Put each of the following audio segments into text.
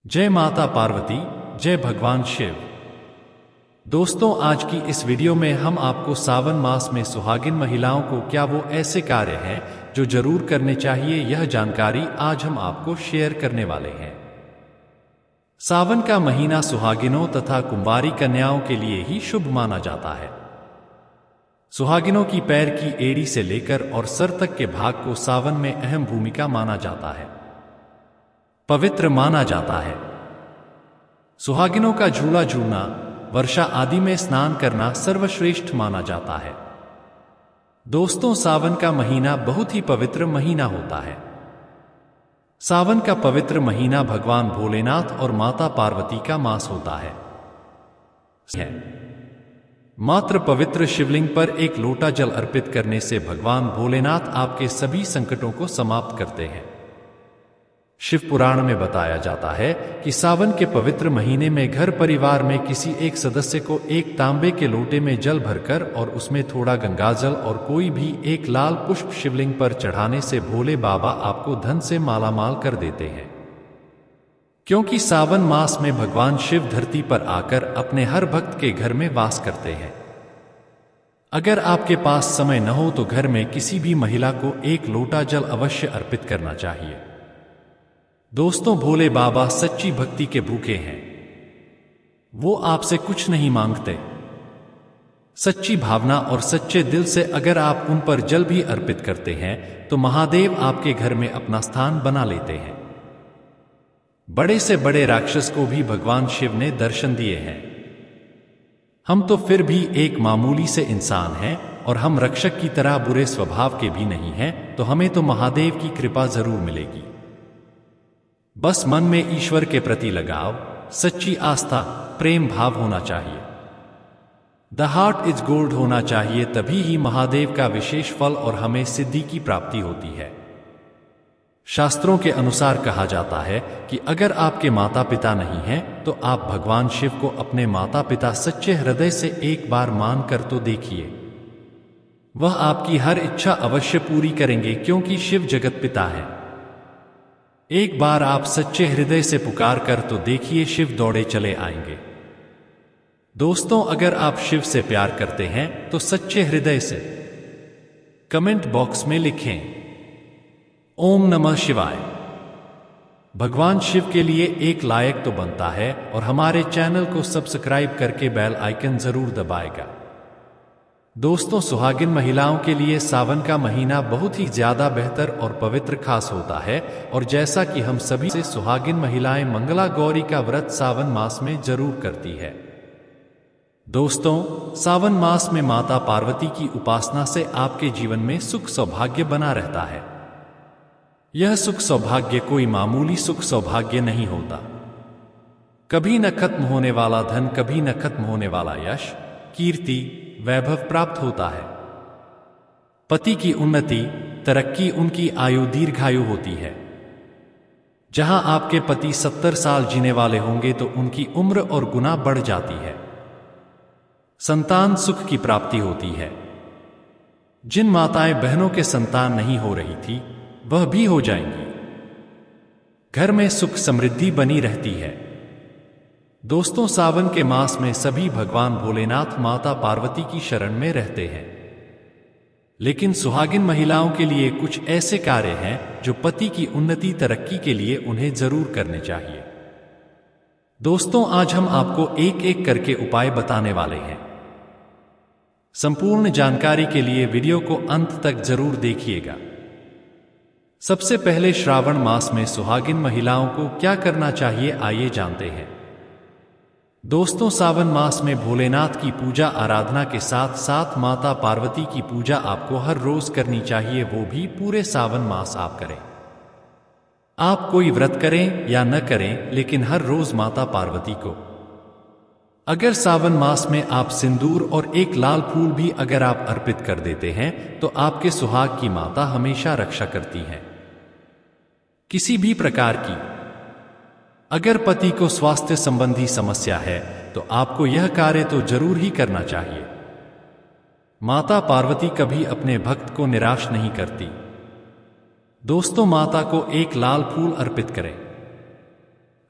जय माता पार्वती, जय भगवान शिव। दोस्तों, आज की इस वीडियो में हम आपको सावन मास में सुहागिन महिलाओं को क्या वो ऐसे कार्य हैं जो जरूर करने चाहिए, यह जानकारी आज हम आपको शेयर करने वाले हैं। सावन का महीना सुहागिनों तथा कुंवारी कन्याओं के लिए ही शुभ माना जाता है। सुहागिनों की पैर की एड़ी से लेकर और सर तक के भाग को सावन में अहम भूमिका माना जाता है, पवित्र माना जाता है। सुहागिनों का झूला झूलना, वर्षा आदि में स्नान करना सर्वश्रेष्ठ माना जाता है। दोस्तों, सावन का महीना बहुत ही पवित्र महीना होता है। सावन का पवित्र महीना भगवान भोलेनाथ और माता पार्वती का मास होता है। मात्र पवित्र शिवलिंग पर एक लोटा जल अर्पित करने से भगवान भोलेनाथ आपके सभी संकटों को समाप्त करते हैं। शिव पुराण में बताया जाता है कि सावन के पवित्र महीने में घर परिवार में किसी एक सदस्य को एक तांबे के लोटे में जल भरकर और उसमें थोड़ा गंगाजल और कोई भी एक लाल पुष्प शिवलिंग पर चढ़ाने से भोले बाबा आपको धन से मालामाल कर देते हैं। क्योंकि सावन मास में भगवान शिव धरती पर आकर अपने हर भक्त के घर में वास करते हैं। अगर आपके पास समय न हो तो घर में किसी भी महिला को एक लोटा जल अवश्य अर्पित करना चाहिए। दोस्तों, भोले बाबा सच्ची भक्ति के भूखे हैं। वो आपसे कुछ नहीं मांगते। सच्ची भावना और सच्चे दिल से अगर आप उन पर जल भी अर्पित करते हैं तो महादेव आपके घर में अपना स्थान बना लेते हैं। बड़े से बड़े राक्षस को भी भगवान शिव ने दर्शन दिए हैं। हम तो फिर भी एक मामूली से इंसान हैं और हम रक्षक की तरह बुरे स्वभाव के भी नहीं हैं, तो हमें तो महादेव की कृपा जरूर मिलेगी। बस मन में ईश्वर के प्रति लगाव, सच्ची आस्था, प्रेम भाव होना चाहिए। द हार्ट इज गोल्ड होना चाहिए, तभी ही महादेव का विशेष फल और हमें सिद्धि की प्राप्ति होती है। शास्त्रों के अनुसार कहा जाता है कि अगर आपके माता पिता नहीं हैं तो आप भगवान शिव को अपने माता पिता सच्चे हृदय से एक बार मान कर तो देखिए। वह आपकी हर इच्छा अवश्य पूरी करेंगे, क्योंकि शिव जगत पिता है। एक बार आप सच्चे हृदय से पुकार कर तो देखिए, शिव दौड़े चले आएंगे। दोस्तों, अगर आप शिव से प्यार करते हैं तो सच्चे हृदय से कमेंट बॉक्स में लिखें ओम नमः शिवाय। भगवान शिव के लिए एक लायक तो बनता है और हमारे चैनल को सब्सक्राइब करके बेल आइकन जरूर दबाएगा। दोस्तों, सुहागिन महिलाओं के लिए सावन का महीना बहुत ही ज्यादा बेहतर और पवित्र खास होता है, और जैसा कि हम सभी से सुहागिन महिलाएं मंगला गौरी का व्रत सावन मास में जरूर करती है। दोस्तों, सावन मास में माता पार्वती की उपासना से आपके जीवन में सुख सौभाग्य बना रहता है। यह सुख सौभाग्य कोई मामूली सुख सौभाग्य नहीं होता। कभी न खत्म होने वाला धन, कभी न खत्म होने वाला यश, कीर्ति, वैभव प्राप्त होता है। पति की उन्नति, तरक्की, उनकी आयु दीर्घायु होती है। जहां आपके पति 70 साल जीने वाले होंगे तो उनकी उम्र और गुना बढ़ जाती है। संतान सुख की प्राप्ति होती है। जिन माताएं बहनों के संतान नहीं हो रही थी वह भी हो जाएंगी। घर में सुख समृद्धि बनी रहती है। दोस्तों, सावन के मास में सभी भगवान भोलेनाथ माता पार्वती की शरण में रहते हैं। लेकिन सुहागिन महिलाओं के लिए कुछ ऐसे कार्य हैं जो पति की उन्नति, तरक्की के लिए उन्हें जरूर करने चाहिए। दोस्तों, आज हम आपको एक एक करके उपाय बताने वाले हैं। संपूर्ण जानकारी के लिए वीडियो को अंत तक जरूर देखिएगा। सबसे पहले, श्रावण मास में सुहागिन महिलाओं को क्या करना चाहिए, आइए जानते हैं। दोस्तों, सावन मास में भोलेनाथ की पूजा आराधना के साथ साथ माता पार्वती की पूजा आपको हर रोज करनी चाहिए, वो भी पूरे सावन मास आप करें। आप कोई व्रत करें या न करें, लेकिन हर रोज माता पार्वती को, अगर सावन मास में आप सिंदूर और एक लाल फूल भी अगर आप अर्पित कर देते हैं तो आपके सुहाग की माता हमेशा रक्षा करती हैं। किसी भी प्रकार की अगर पति को स्वास्थ्य संबंधी समस्या है तो आपको यह कार्य तो जरूर ही करना चाहिए। माता पार्वती कभी अपने भक्त को निराश नहीं करती। दोस्तों, माता को एक लाल फूल अर्पित करें।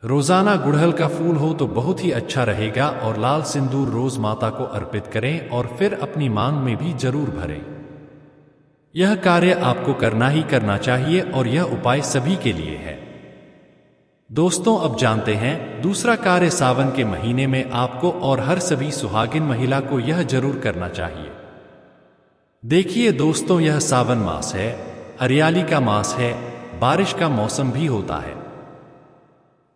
रोजाना गुड़हल का फूल हो तो बहुत ही अच्छा रहेगा और लाल सिंदूर रोज माता को अर्पित करें और फिर अपनी मांग में भी जरूर भरें। यह कार्य आपको करना ही करना चाहिए और यह उपाय सभी के लिए है। दोस्तों, अब जानते हैं दूसरा कार्य सावन के महीने में आपको और हर सभी सुहागिन महिला को यह जरूर करना चाहिए। देखिए दोस्तों, यह सावन मास है, हरियाली का मास है, बारिश का मौसम भी होता है।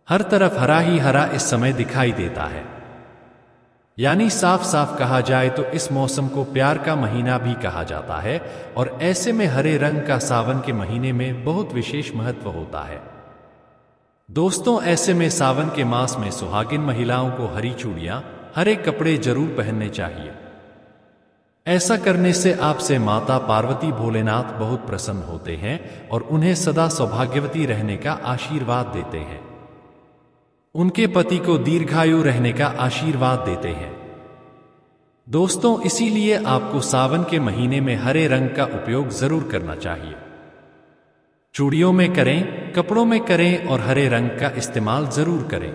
हर तरफ हरा ही हरा इस समय दिखाई देता है। यानी साफ साफ कहा जाए तो इस मौसम को प्यार का महीना भी कहा जाता है और ऐसे में हरे रंग का सावन के महीने में बहुत विशेष महत्व होता है। दोस्तों, ऐसे में सावन के मास में सुहागिन महिलाओं को हरी चूड़ियां, हरे कपड़े जरूर पहनने चाहिए। ऐसा करने से आपसे माता पार्वती भोलेनाथ बहुत प्रसन्न होते हैं और उन्हें सदा सौभाग्यवती रहने का आशीर्वाद देते हैं। उनके पति को दीर्घायु रहने का आशीर्वाद देते हैं। दोस्तों, इसीलिए आपको सावन के महीने में हरे रंग का उपयोग जरूर करना चाहिए। चूड़ियों में करें, कपड़ों में करें और हरे रंग का इस्तेमाल जरूर करें।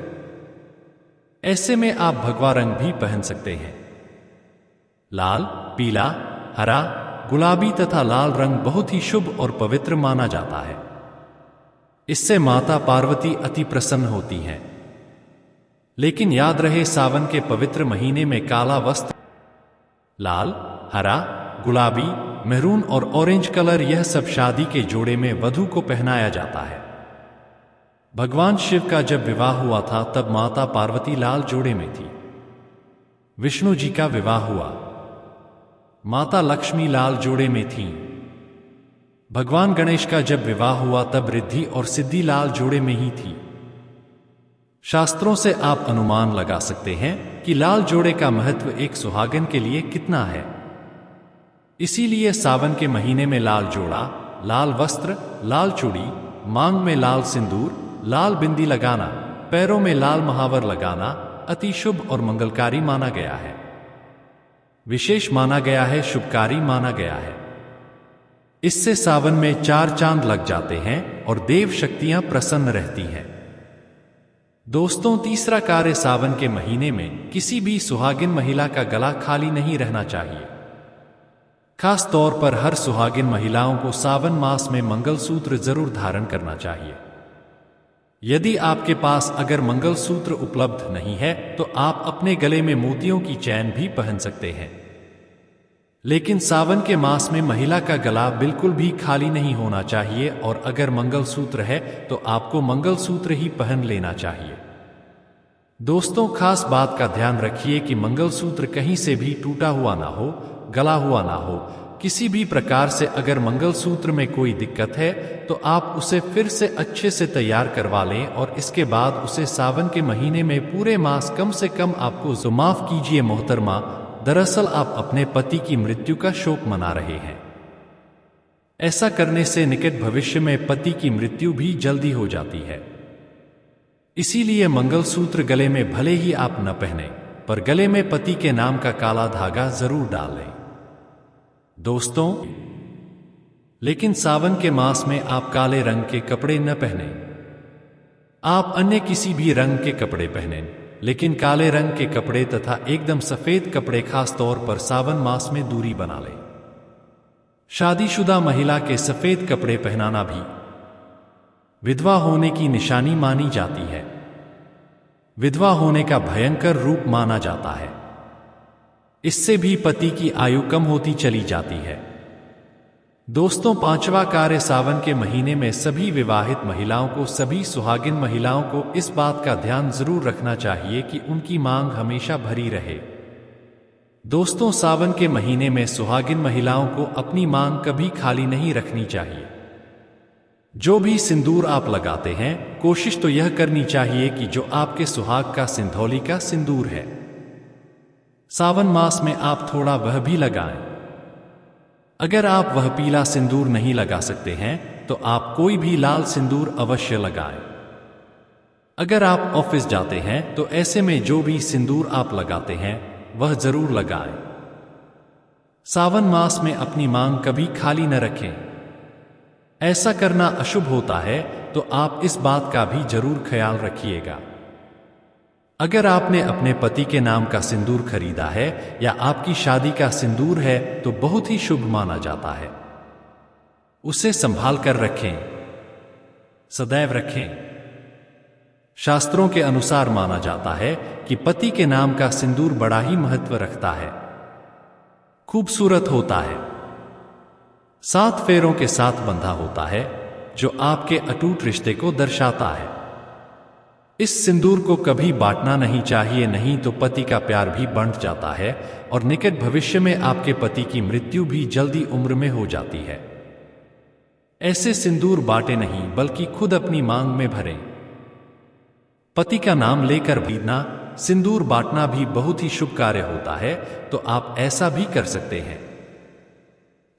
ऐसे में आप भगवा रंग भी पहन सकते हैं। लाल, पीला, हरा, गुलाबी तथा लाल रंग बहुत ही शुभ और पवित्र माना जाता है। इससे माता पार्वती अति प्रसन्न होती हैं। लेकिन याद रहे, सावन के पवित्र महीने में काला वस्त्र, लाल, हरा, गुलाबी, मैरून और ऑरेंज कलर, यह सब शादी के जोड़े में वधू को पहनाया जाता है। भगवान शिव का जब विवाह हुआ था तब माता पार्वती लाल जोड़े में थी। विष्णु जी का विवाह हुआ, माता लक्ष्मी लाल जोड़े में थीं। भगवान गणेश का जब विवाह हुआ तब रिद्धि और सिद्धि लाल जोड़े में ही थी। शास्त्रों से आप अनुमान लगा सकते हैं कि लाल जोड़े का महत्व एक सुहागन के लिए कितना है। इसीलिए सावन के महीने में लाल जोड़ा, लाल वस्त्र, लाल चूड़ी, मांग में लाल सिंदूर, लाल बिंदी लगाना, पैरों में लाल महावर लगाना अति शुभ और मंगलकारी माना गया है। विशेष माना गया है, शुभकारी माना गया है। इससे सावन में 4 चांद लग जाते हैं और देव शक्तियां प्रसन्न रहती हैं। दोस्तों, तीसरा कार्य सावन के महीने में किसी भी सुहागिन महिला का गला खाली नहीं रहना चाहिए। खास तौर पर हर सुहागिन महिलाओं को सावन मास में मंगलसूत्र जरूर धारण करना चाहिए। यदि आपके पास अगर मंगलसूत्र उपलब्ध नहीं है तो आप अपने गले में मोतियों की चैन भी पहन सकते हैं। लेकिन सावन के मास में महिला का गला बिल्कुल भी खाली नहीं होना चाहिए और अगर मंगलसूत्र है तो आपको मंगलसूत्र ही पहन लेना चाहिए। दोस्तों, खास बात का ध्यान रखिए कि मंगलसूत्र कहीं से भी टूटा हुआ ना हो, गला हुआ ना हो। किसी भी प्रकार से अगर मंगलसूत्र में कोई दिक्कत है तो आप उसे फिर से अच्छे से तैयार करवा लें और इसके बाद उसे सावन के महीने में पूरे मास कम से कम आपको जो माफ कीजिए मोहतरमा, दरअसल आप अपने पति की मृत्यु का शोक मना रहे हैं। ऐसा करने से निकट भविष्य में पति की मृत्यु भी जल्दी हो जाती है। इसीलिए मंगलसूत्र गले में भले ही आप न पहने पर गले में पति के नाम का काला धागा जरूर डालें। दोस्तों, लेकिन सावन के मास में आप काले रंग के कपड़े न पहने। आप अन्य किसी भी रंग के कपड़े पहनें, लेकिन काले रंग के कपड़े तथा एकदम सफेद कपड़े खास तौर पर सावन मास में दूरी बना लें। शादीशुदा महिला के सफेद कपड़े पहनाना भी विधवा होने की निशानी मानी जाती है। विधवा होने का भयंकर रूप माना जाता है। इससे भी पति की आयु कम होती चली जाती है। दोस्तों, 5वां कार्य सावन के महीने में सभी विवाहित महिलाओं को, सभी सुहागिन महिलाओं को इस बात का ध्यान जरूर रखना चाहिए कि उनकी मांग हमेशा भरी रहे। दोस्तों, सावन के महीने में सुहागिन महिलाओं को अपनी मांग कभी खाली नहीं रखनी चाहिए। जो भी सिंदूर आप लगाते हैं, कोशिश तो यह करनी चाहिए कि जो आपके सुहाग का सिंधौली का सिंदूर है, सावन मास में आप थोड़ा वह भी लगाएं। अगर आप वह पीला सिंदूर नहीं लगा सकते हैं तो आप कोई भी लाल सिंदूर अवश्य लगाएं। अगर आप ऑफिस जाते हैं तो ऐसे में जो भी सिंदूर आप लगाते हैं वह जरूर लगाएं। सावन मास में अपनी मांग कभी खाली न रखें। ऐसा करना अशुभ होता है तो आप इस बात का भी जरूर ख्याल रखिएगा। अगर आपने अपने पति के नाम का सिंदूर खरीदा है या आपकी शादी का सिंदूर है तो बहुत ही शुभ माना जाता है। उसे संभाल कर रखें, सदैव रखें। शास्त्रों के अनुसार माना जाता है कि पति के नाम का सिंदूर बड़ा ही महत्व रखता है, खूबसूरत होता है, 7 फेरों के साथ बंधा होता है, जो आपके अटूट रिश्ते को दर्शाता है। इस सिंदूर को कभी बांटना नहीं चाहिए, नहीं तो पति का प्यार भी बढ़ जाता है और निकट भविष्य में आपके पति की मृत्यु भी जल्दी उम्र में हो जाती है। ऐसे सिंदूर बांटे नहीं बल्कि खुद अपनी मांग में भरें। पति का नाम लेकर भीगना, सिंदूर बांटना भी बहुत ही शुभ कार्य होता है, तो आप ऐसा भी कर सकते हैं।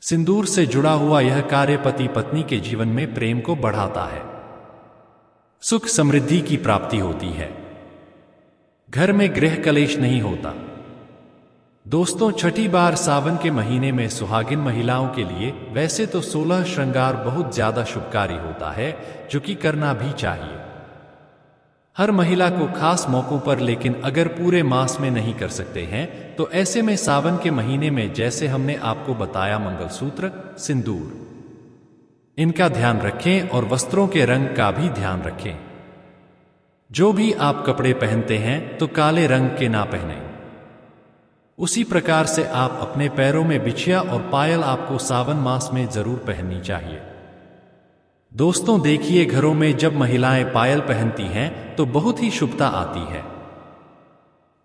सिंदूर से जुड़ा हुआ यह कार्य पति पत्नी के जीवन में प्रेम को बढ़ाता है, सुख समृद्धि की प्राप्ति होती है, घर में गृह कलेश नहीं होता। दोस्तों, छठी बार सावन के महीने में सुहागिन महिलाओं के लिए वैसे तो 16 श्रृंगार बहुत ज्यादा शुभकारी होता है, जो कि करना भी चाहिए हर महिला को खास मौकों पर, लेकिन अगर पूरे मास में नहीं कर सकते हैं तो ऐसे में सावन के महीने में जैसे हमने आपको बताया मंगलसूत्र, सिंदूर, इनका ध्यान रखें और वस्त्रों के रंग का भी ध्यान रखें। जो भी आप कपड़े पहनते हैं तो काले रंग के ना पहनें। उसी प्रकार से आप अपने पैरों में बिछिया और पायल आपको सावन मास में जरूर पहननी चाहिए। दोस्तों देखिए, घरों में जब महिलाएं पायल पहनती हैं तो बहुत ही शुभता आती है।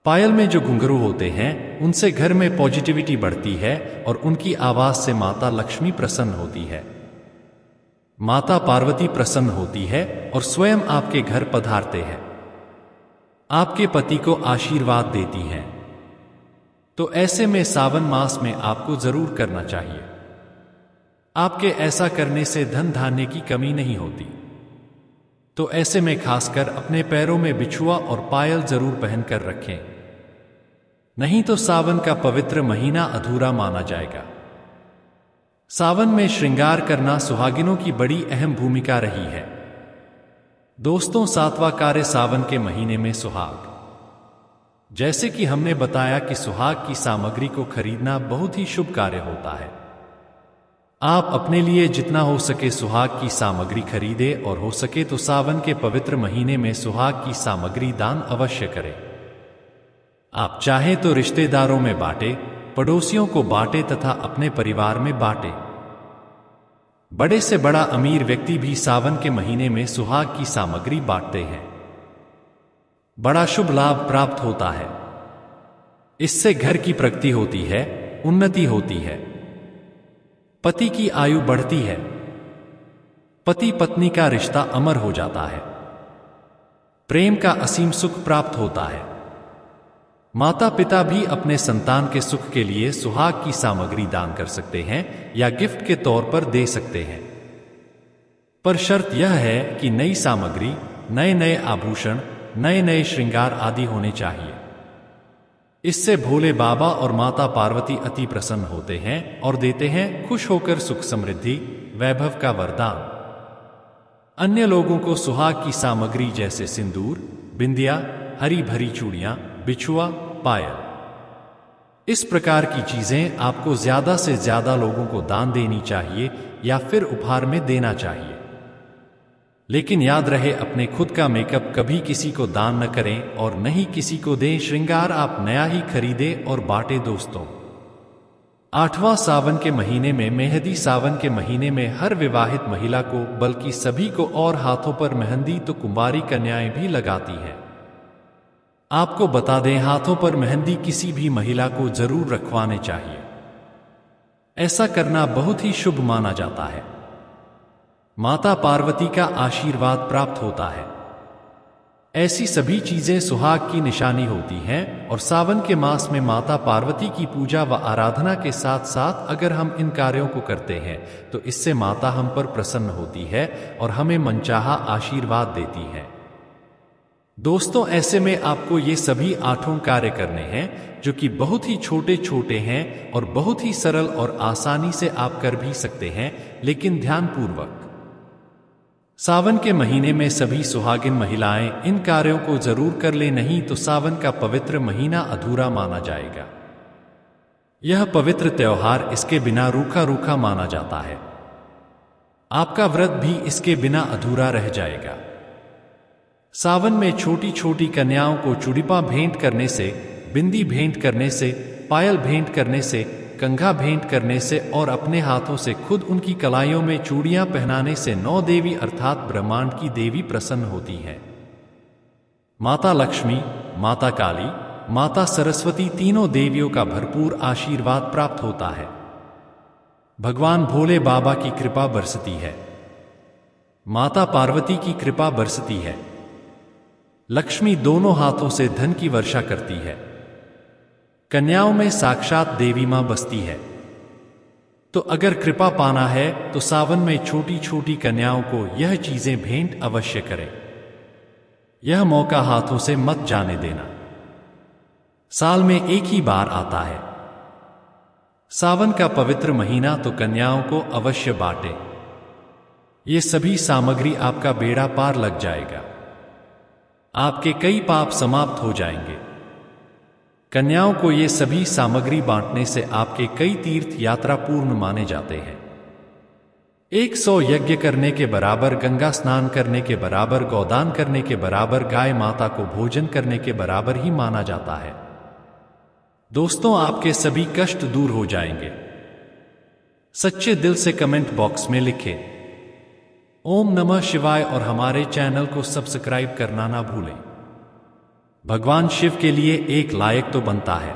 पायल में जो घुंघरू होते हैं उनसे घर में पॉजिटिविटी बढ़ती है और उनकी आवाज से माता लक्ष्मी प्रसन्न होती है, माता पार्वती प्रसन्न होती है और स्वयं आपके घर पधारते हैं, आपके पति को आशीर्वाद देती हैं। तो ऐसे में सावन मास में आपको जरूर करना चाहिए। आपके ऐसा करने से धन धान्य की कमी नहीं होती। तो ऐसे में खासकर अपने पैरों में बिछुआ और पायल जरूर पहनकर रखें, नहीं तो सावन का पवित्र महीना अधूरा माना जाएगा। सावन में श्रृंगार करना सुहागिनों की बड़ी अहम भूमिका रही है। दोस्तों, 7वां कार्य सावन के महीने में सुहाग। जैसे कि हमने बताया कि सुहाग की सामग्री को खरीदना बहुत ही शुभ कार्य होता है। आप अपने लिए जितना हो सके सुहाग की सामग्री खरीदे और हो सके तो सावन के पवित्र महीने में सुहाग की सामग्री दान अवश्य करें। आप चाहें तो रिश्तेदारों में बांटे, पड़ोसियों को बांटे तथा अपने परिवार में बांटे। बड़े से बड़ा अमीर व्यक्ति भी सावन के महीने में सुहाग की सामग्री बांटते हैं। बड़ा शुभ लाभ प्राप्त होता है। इससे घर की प्रगति होती है, उन्नति होती है, पति की आयु बढ़ती है, पति पत्नी का रिश्ता अमर हो जाता है, प्रेम का असीम सुख प्राप्त होता है। माता पिता भी अपने संतान के सुख के लिए सुहाग की सामग्री दान कर सकते हैं या गिफ्ट के तौर पर दे सकते हैं, पर शर्त यह है कि नई सामग्री, नए नए आभूषण, नए नए श्रृंगार आदि होने चाहिए। इससे भोले बाबा और माता पार्वती अति प्रसन्न होते हैं और देते हैं खुश होकर सुख समृद्धि वैभव का वरदान। अन्य लोगों को सुहाग की सामग्री जैसे सिंदूर, बिंदिया, हरी भरी चूड़ियां, बिछुआ, पायल, इस प्रकार की चीजें आपको ज्यादा से ज्यादा लोगों को दान देनी चाहिए या फिर उपहार में देना चाहिए। लेकिन याद रहे, अपने खुद का मेकअप कभी किसी को दान न करें और न ही किसी को दें। श्रृंगार आप नया ही खरीदे और बांटे। दोस्तों, 8वां सावन के महीने में मेहंदी। सावन के महीने में हर विवाहित महिला को, बल्कि सभी को, और हाथों पर मेहंदी तो कुंवारी कन्याएं भी लगाती हैं। आपको बता दें, हाथों पर मेहंदी किसी भी महिला को जरूर रखवाने चाहिए। ऐसा करना बहुत ही शुभ माना जाता है। माता पार्वती का आशीर्वाद प्राप्त होता है। ऐसी सभी चीजें सुहाग की निशानी होती हैं और सावन के मास में माता पार्वती की पूजा व आराधना के साथ साथ अगर हम इन कार्यों को करते हैं तो इससे माता हम पर प्रसन्न होती है और हमें मनचाहा आशीर्वाद देती है। दोस्तों, ऐसे में आपको ये सभी 8 कार्य करने हैं जो कि बहुत ही छोटे छोटे हैं और बहुत ही सरल और आसानी से आप कर भी सकते हैं, लेकिन ध्यानपूर्वक। सावन के महीने में सभी सुहागिन महिलाएं इन कार्यों को जरूर कर ले, नहीं तो सावन का पवित्र महीना अधूरा माना जाएगा। यह पवित्र त्योहार इसके बिना रूखा रूखा माना जाता है। आपका व्रत भी इसके बिना अधूरा रह जाएगा। सावन में छोटी छोटी कन्याओं को चूड़ियां भेंट करने से, बिंदी भेंट करने से, पायल भेंट करने से, कंघा भेंट करने से और अपने हाथों से खुद उनकी कलाइयों में चूड़ियां पहनाने से 9 देवी अर्थात ब्रह्मांड की देवी प्रसन्न होती हैं। माता लक्ष्मी, माता काली, माता सरस्वती तीनों देवियों का भरपूर आशीर्वाद प्राप्त होता है। भगवान भोले बाबा की कृपा बरसती है। माता पार्वती की कृपा बरसती है। लक्ष्मी दोनों हाथों से धन की वर्षा करती है। कन्याओं में साक्षात देवी मां बसती है। तो अगर कृपा पाना है तो सावन में छोटी छोटी कन्याओं को यह चीजें भेंट अवश्य करें। यह मौका हाथों से मत जाने देना। साल में एक ही बार आता है। सावन का पवित्र महीना, तो कन्याओं को अवश्य बांटे। ये सभी सामग्री आपका बेड़ा पार लग जाएगा। आपके कई पाप समाप्त हो जाएंगे। कन्याओं को ये सभी सामग्री बांटने से आपके कई तीर्थ यात्रा पूर्ण माने जाते हैं। 100 यज्ञ करने के बराबर, गंगा स्नान करने के बराबर, गौदान करने के बराबर, गाय माता को भोजन करने के बराबर ही माना जाता है। दोस्तों, आपके सभी कष्ट दूर हो जाएंगे। सच्चे दिल से कमेंट बॉक्स में लिखें ओम नमः शिवाय और हमारे चैनल को सब्सक्राइब करना ना भूलें। भगवान शिव के लिए एक लायक तो बनता है।